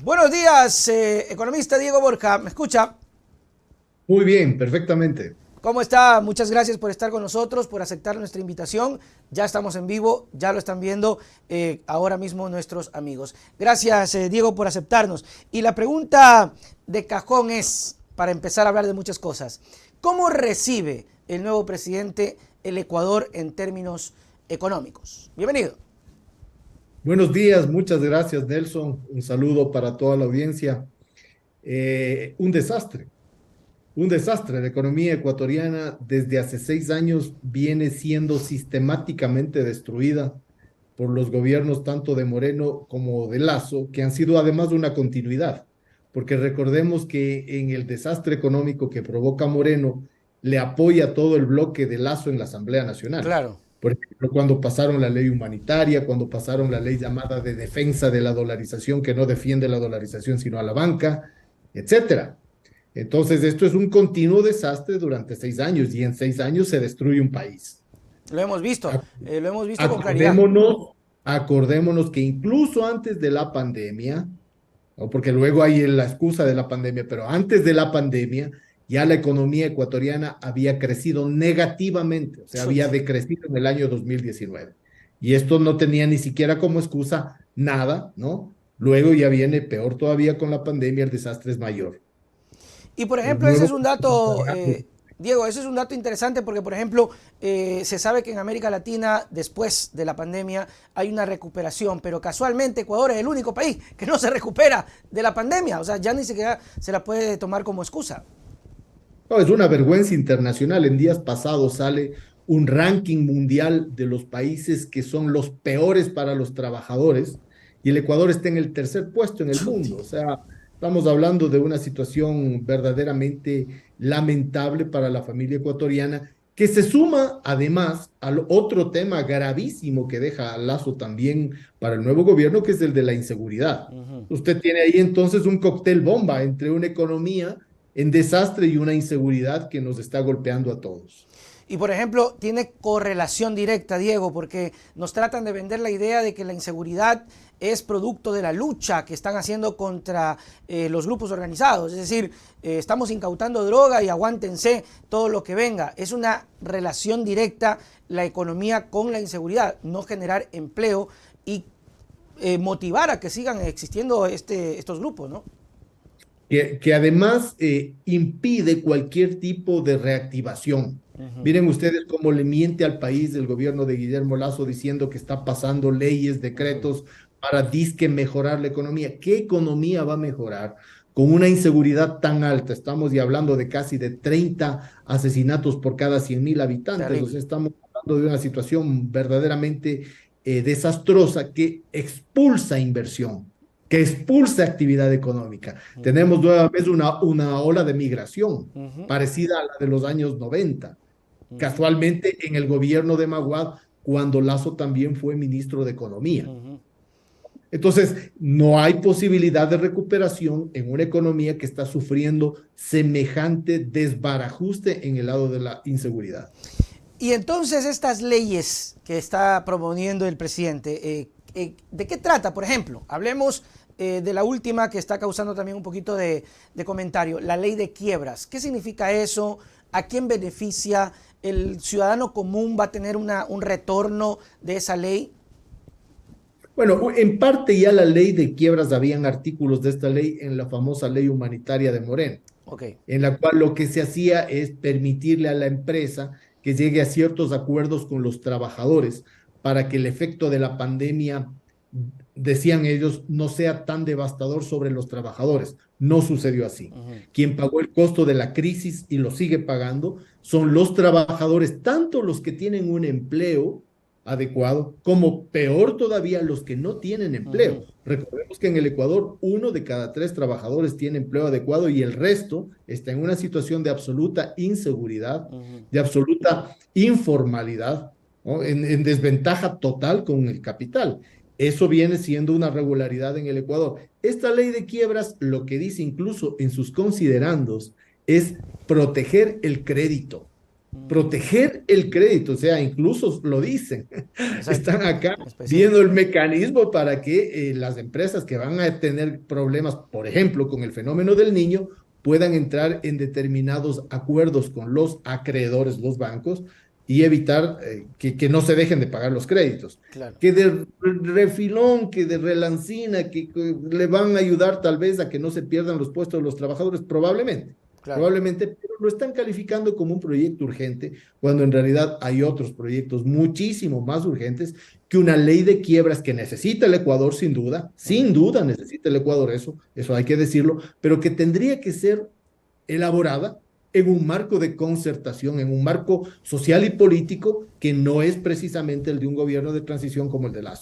Buenos días, economista Diego Borja. ¿Me escucha? Muy bien, perfectamente. ¿Cómo está? Muchas gracias por estar con nosotros, por aceptar nuestra invitación. Ya estamos en vivo, ya lo están viendo ahora mismo nuestros amigos. Gracias, Diego, por aceptarnos. Y la pregunta de cajón es, para empezar a hablar de muchas cosas, ¿cómo recibe el nuevo presidente el Ecuador en términos económicos? Bienvenido. Buenos días, muchas gracias, Nelson. Un saludo para toda la audiencia. Un desastre, un desastre. La economía ecuatoriana desde hace 6 años viene siendo sistemáticamente destruida por los gobiernos tanto de Moreno como de Lazo, que han sido además una continuidad, porque recordemos que en el desastre económico que provoca Moreno, le apoya todo el bloque de Lazo en la Asamblea Nacional. Claro. Por ejemplo, cuando pasaron la ley humanitaria, cuando pasaron la ley llamada de defensa de la dolarización, que no defiende la dolarización sino a la banca, etcétera. Entonces, esto es un continuo desastre durante 6 años y en 6 años se destruye un país. Lo hemos visto con claridad. Acordémonos, acordémonos que incluso antes de la pandemia, ¿no? Porque luego hay la excusa de la pandemia, pero antes de la pandemia ya la economía ecuatoriana había crecido negativamente, o sea, había decrecido en el año 2019. Y esto no tenía ni siquiera como excusa nada, ¿no? Luego ya viene peor todavía con la pandemia, el desastre es mayor. Y por El ejemplo, ese es nuevo... un dato, Diego, ese es un dato interesante porque, por ejemplo, se sabe que en América Latina, después de la pandemia, hay una recuperación, pero casualmente Ecuador es el único país que no se recupera de la pandemia, o sea, ya ni siquiera se la puede tomar como excusa. No, es una vergüenza internacional. En días pasados sale un ranking mundial de los países que son los peores para los trabajadores y el Ecuador está en el tercer puesto en el Chuti. mundo. O sea, estamos hablando de una situación verdaderamente lamentable para la familia ecuatoriana que se suma además al otro tema gravísimo que deja a Lazo también para el nuevo gobierno, que es el de la inseguridad. Ujú. Usted tiene ahí entonces un cóctel bomba entre una economía en desastre y una inseguridad que nos está golpeando a todos. Y por ejemplo, tiene correlación directa, Diego, porque nos tratan de vender la idea de que la inseguridad es producto de la lucha que están haciendo contra los grupos organizados. Es decir, estamos incautando droga y aguántense todo lo que venga. Es una relación directa la economía con la inseguridad, no generar empleo y motivar a que sigan existiendo estos grupos, ¿no? Que además impide cualquier tipo de reactivación. Ujú. Miren ustedes cómo le miente al país el gobierno de Guillermo Lazo diciendo que está pasando leyes, Ujú. decretos para disque mejorar la economía. ¿Qué economía va a mejorar con una inseguridad tan alta? Estamos ya hablando de casi de 30 asesinatos por cada 100.000 habitantes. O Terrible. sea, estamos hablando de una situación verdaderamente desastrosa que expulsa inversión, que expulsa actividad económica. Ujú. Tenemos nuevamente una ola de migración Ujú. parecida a la de los años 90, Ujú. casualmente en el gobierno de Maguad, cuando Lazo también fue ministro de Economía. Ujú. Entonces, no hay posibilidad de recuperación en una economía que está sufriendo semejante desbarajuste en el lado de la inseguridad. Y entonces estas leyes que está proponiendo el presidente, ¿de qué trata? Por ejemplo, hablemos de la última que está causando también un poquito de comentario, la ley de quiebras. ¿Qué significa eso? ¿A quién beneficia? ¿El ciudadano común va a tener un retorno de esa ley? Bueno, en parte ya la ley de quiebras, habían artículos de esta ley en la famosa ley humanitaria de Moreno, Ok. en la cual lo que se hacía es permitirle a la empresa que llegue a ciertos acuerdos con los trabajadores para que el efecto de la pandemia, decían ellos, no sea tan devastador sobre los trabajadores. No sucedió así. Ujú. Quien pagó el costo de la crisis y lo sigue pagando son los trabajadores, tanto los que tienen un empleo adecuado, como peor todavía los que no tienen empleo. Ujú. Recordemos que en el Ecuador 1 de cada 3 trabajadores tiene empleo adecuado y el resto está en una situación de absoluta inseguridad, Ujú. de absoluta informalidad, ¿no? En desventaja total con el capital. Eso viene siendo una regularidad en el Ecuador. Esta ley de quiebras lo que dice incluso en sus considerandos es proteger el crédito. proteger el crédito, o sea, incluso lo dicen, Exacto. están acá viendo Específico. el mecanismo para que las empresas que van a tener problemas, por ejemplo, con el fenómeno del niño, puedan entrar en determinados acuerdos con los acreedores, los bancos, y evitar que no se dejen de pagar los créditos. Claro, Que de refilón, que de relancina, que le van a ayudar tal vez a que no se pierdan los puestos de los trabajadores, probablemente. claro. Probablemente, pero lo están calificando como un proyecto urgente, cuando en realidad hay otros proyectos muchísimo más urgentes que una ley de quiebras que necesita el Ecuador, sin duda necesita el Ecuador eso hay que decirlo, pero que tendría que ser elaborada en un marco de concertación, en un marco social y político que no es precisamente el de un gobierno de transición como el de Lazo.